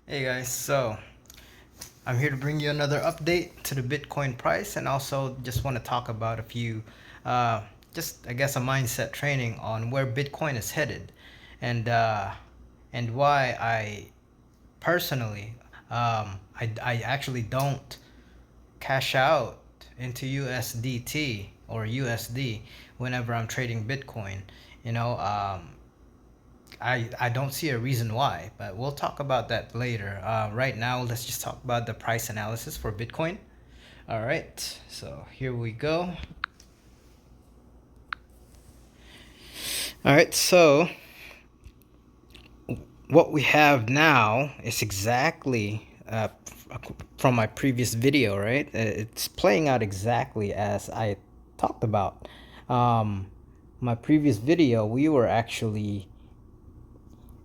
Hey guys, so I'm here to bring you another update to the Bitcoin price, and also just want to talk about a few, uh, just I guess a mindset training on where Bitcoin is headed, and why I personally, I actually don't cash out into USDT or USD whenever I'm trading Bitcoin. You know, I don't see a reason why, but we'll talk about that later. Right now, let's just talk about the price analysis for Bitcoin. All right, so here we go. All right, so what we have now is exactly from my previous video, right? It's playing out exactly as I talked about. Um, my previous video, we were actually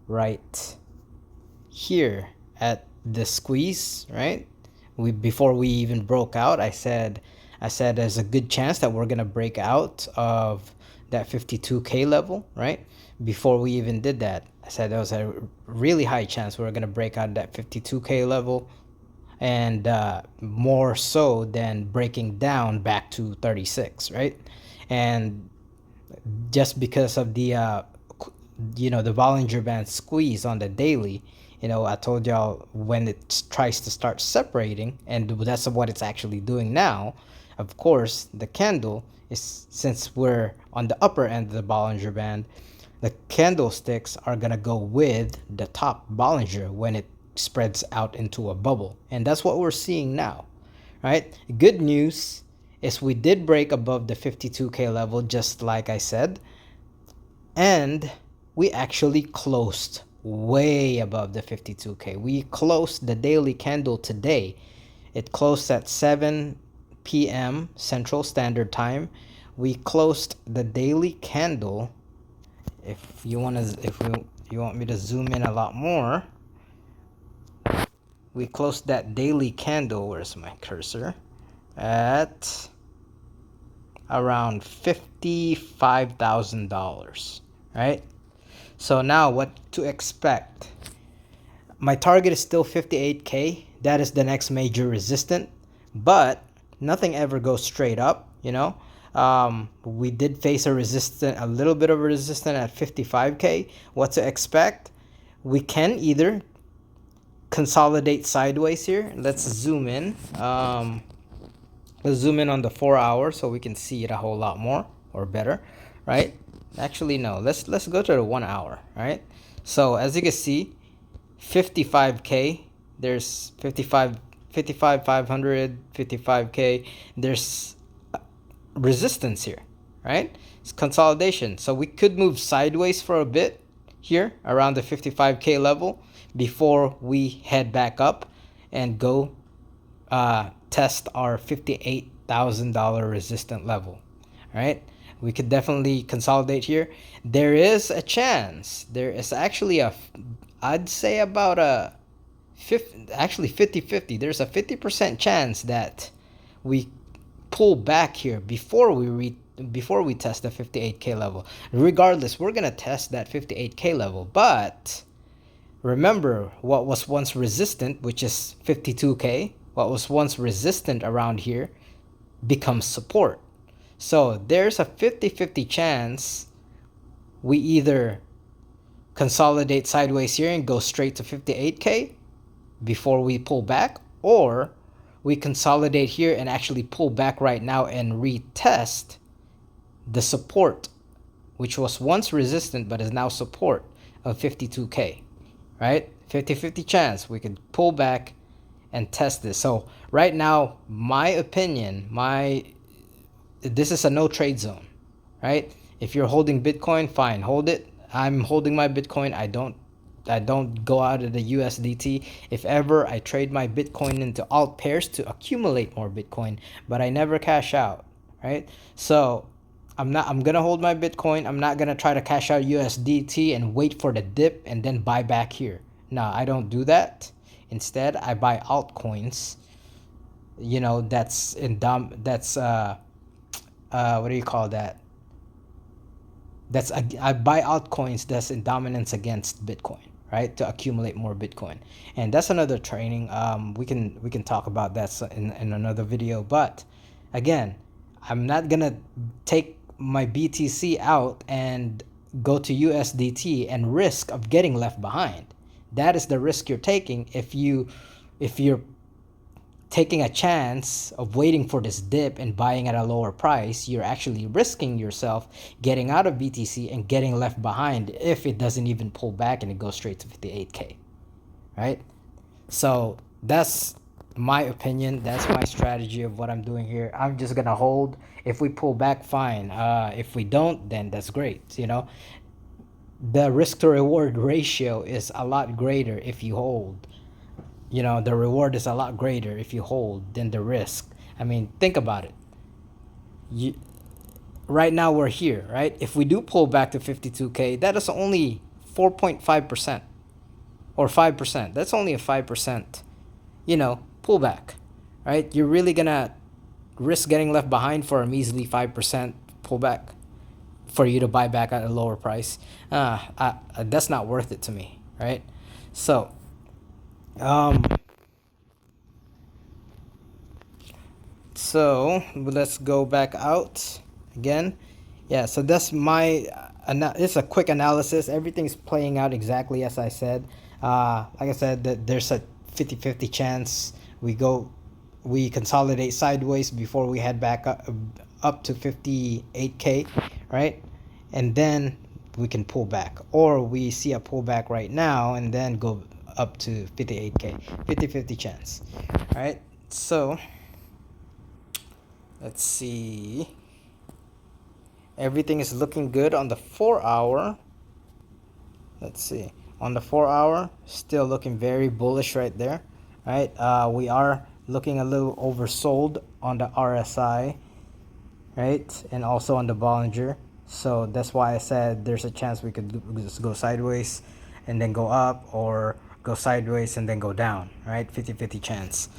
right here at the squeeze, right? We before we even broke out, I said there's a good chance that we're gonna break out of that 52K level, right? Before we even did that, I said there was a really high chance we were gonna break out of that 52K level, and more so than breaking down back to 36, right? And just because of the Bollinger Band squeeze on the daily, I told y'all when it tries to start separating, and that's what it's actually doing now. Of course, the candle is, since we're on the upper end of the Bollinger Band, the candlesticks are gonna go with the top Bollinger when it spreads out into a bubble, and that's what we're seeing now, right? Good news is we did break above the 52K level, just like I said, and we actually closed way above the 52K. We closed the daily candle today. It closed at 7 p.m. Central Standard Time. We closed the daily candle. If you want me to zoom in a lot more, we closed that daily candle. Where's my cursor? At around $55,000, right? So now what to expect? My target is still 58K. That is the next major resistance, but nothing ever goes straight up, we did face a little bit of a resistance at 55K. What to expect? We can either consolidate sideways here. Let's zoom in. Let's zoom in on the 4 hour so we can see it a whole lot more or better, right? Actually, no. Let's go to the 1 hour, right? So as you can see, 55K. There's 500, 55K. There's resistance here, right? It's consolidation. So we could move sideways for a bit here around the 55K level before we head back up and go test our $58,000 resistant level. All right, we could definitely consolidate here. There is a chance. There is actually I'd say about a 50-50. There's a 50% chance that we pull back here before we test the 58K level. Regardless, we're gonna test that 58K level, but remember what was once resistant, which is 52K. What was once resistant around here becomes support. So there's a 50-50 chance we either consolidate sideways here and go straight to 58K before we pull back, or we consolidate here and actually pull back right now and retest the support, which was once resistant but is now support of 52K, right? 50-50 chance we could pull back and test this. So right now, my opinion, this is a no trade zone, right? If you're holding Bitcoin, fine, hold it. I'm holding my Bitcoin. I don't go out of the USDT. If ever, I trade my Bitcoin into alt pairs to accumulate more Bitcoin, but I never cash out, right? So I'm gonna hold my Bitcoin. I'm not gonna try to cash out USDT and wait for the dip and then buy back here. No, I don't do that. Instead, I buy altcoins. That's what do you call that? I buy altcoins that's in dominance against Bitcoin, right, to accumulate more Bitcoin. And that's another training. We can talk about that in another video. But again, I'm not gonna take my BTC out and go to USDT and risk of getting left behind. That is the risk you're taking if you're taking a chance of waiting for this dip and buying at a lower price. You're actually risking yourself getting out of BTC and getting left behind if it doesn't even pull back and it goes straight to 58K, right? So that's my opinion. That's my strategy of what I'm doing here. I'm just gonna hold. If we pull back, fine. If we don't, then that's great. The risk to reward ratio is a lot greater if you hold. The reward is a lot greater if you hold than the risk. I mean, think about it. You, right now we're here, right? If we do pull back to 52K, that is only 4.5% or 5%. That's only a 5%, pullback, right? You're really gonna risk getting left behind for a measly 5% pullback for you to buy back at a lower price. That's not worth it to me, right? So, um, So let's go back out again. Yeah, so that's my it's a quick analysis. Everything's playing out exactly as I said. Like I said, that there's a 50-50 chance we consolidate sideways before we head back up to 58K, right? And then we can pull back, or we see a pullback right now and then go up to 58K. 50-50 chance. All right? So let's see. Everything is looking good on the 4-hour. Let's see. On the 4-hour, still looking very bullish right there. Right? We are looking a little oversold on the RSI, right? And also on the Bollinger. So that's why I said there's a chance we could just go sideways and then go up, or go sideways and then go down, right? 50-50 chance.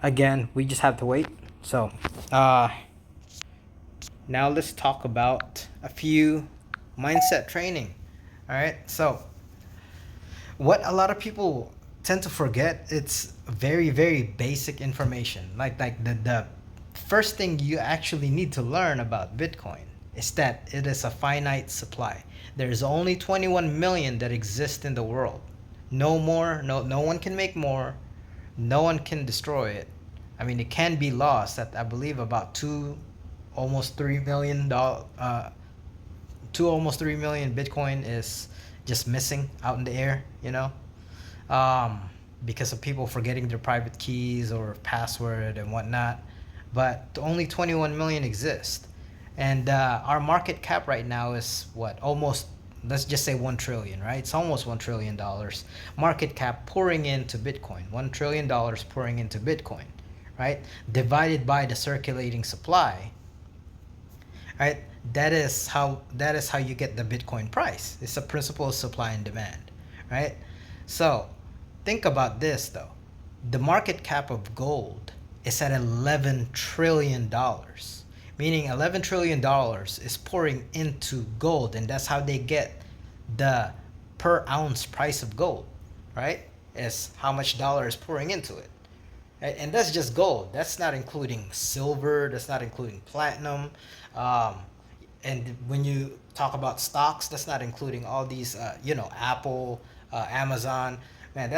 Again, we just have to wait. So, now let's talk about a few mindset training. All right. So, what a lot of people tend to forget, it's very, very basic information. Like the first thing you actually need to learn about Bitcoin is that it is a finite supply. There's only 21 million that exist in the world. No more. No one can make more. No one can destroy it. I mean, it can be lost at, I believe, about almost $3 million. 2 almost 3 million Bitcoin is just missing out in the air. Because of people forgetting their private keys or password and whatnot. But only 21 million exist, and our market cap right now is what, almost, let's just say 1 trillion, right? It's almost $1 trillion market cap pouring into Bitcoin. $1 trillion pouring into Bitcoin, right? Divided by the circulating supply, right? That is how you get the Bitcoin price. It's a principle of supply and demand, right? So think about this though. The market cap of gold is at $11 trillion, meaning $11 trillion is pouring into gold, and that's how they get the per ounce price of gold, right? Is how much dollar is pouring into it, right? And that's just gold. That's not including silver. That's not including platinum. And when you talk about stocks, that's not including all these, Apple, Amazon. Man,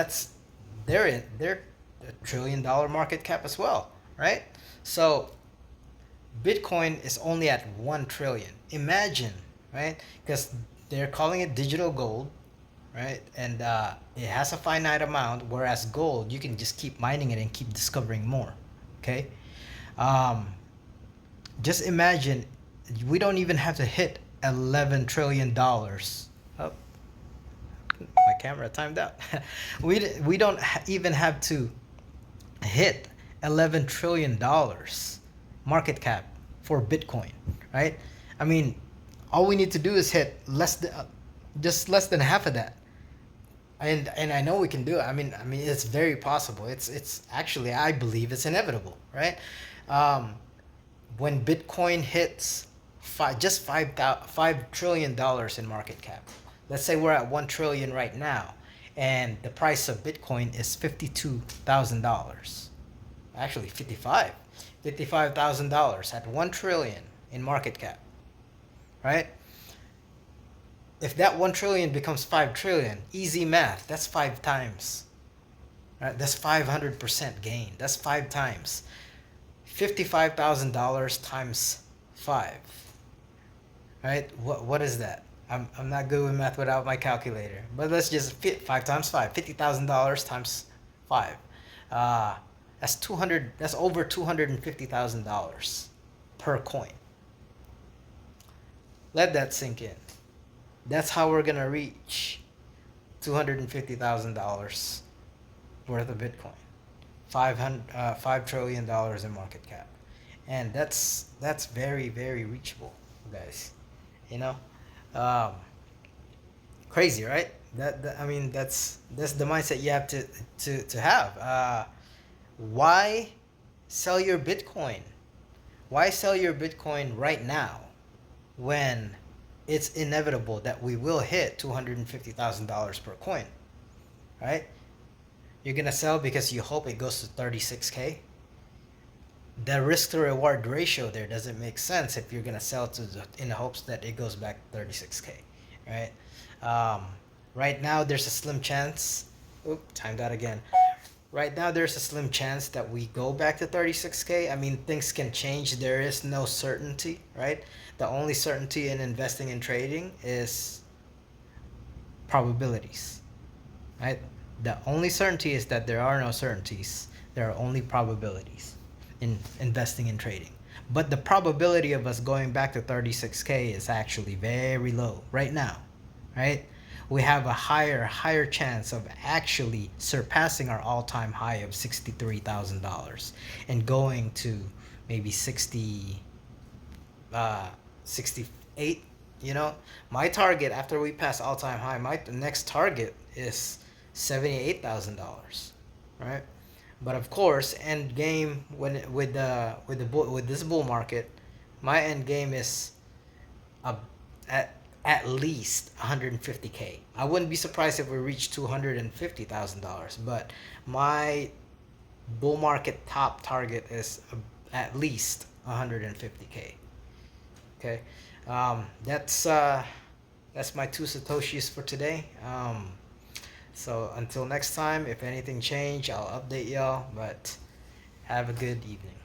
they're a $1 trillion market cap as well, right? So Bitcoin is only at 1 trillion. Imagine, right? Because they're calling it digital gold, right? And it has a finite amount, whereas gold, you can just keep mining it and keep discovering more, okay? Just imagine, we don't even have to hit $11 trillion. Oh, my camera timed out. We don't even have to hit $11 trillion market cap for Bitcoin, right? I mean, all we need to do is hit just less than half of that, and I know we can do it. I mean, it's very possible. It's actually, I believe it's inevitable, right? When Bitcoin hits $5 trillion in market cap. Let's say we're at 1 trillion right now, and the price of Bitcoin is $52,000. Actually, $55,000 at 1 trillion in market cap, right? If that 1 trillion becomes 5 trillion, easy math. That's 5 times. Right? That's 500% gain. That's 5 times. $55,000 times 5. Right? What is that? I'm not good with math without my calculator. But let's just fit 5 times 5. $50,000 times 5. Uh, that's 200. That's over $250,000 per coin. Let that sink in. That's how we're gonna reach $250,000 worth of Bitcoin. $5 trillion in market cap, and that's very, very reachable, guys. You know, um, crazy, right? That I mean, that's the mindset you have to have. Why sell your Bitcoin? Why sell your Bitcoin right now when it's inevitable that we will hit $250,000 per coin, right? You're gonna sell because you hope it goes to 36K. The risk to reward ratio there doesn't make sense if you're gonna sell in the hopes that it goes back to 36K, right? Um, right now, there's a slim chance. Oop, timed out again. Right now, there's a slim chance that we go back to 36K. I mean, things can change. There is no certainty, right? The only certainty in investing and trading is probabilities, right? The only certainty is that there are no certainties. There are only probabilities in investing and trading. But the probability of us going back to 36K is actually very low right now, right? We have a higher chance of actually surpassing our all-time high of $63,000 and going to maybe 68. You know, my target after we pass all-time high, my next target is $78,000, right? But of course, end game with this bull market, my end game is a, at least 150K. I wouldn't be surprised if we reach $250,000, but my bull market top target is at least 150K. Okay, that's my 2 satoshis for today. So until next time, if anything change, I'll update y'all. But have a good evening.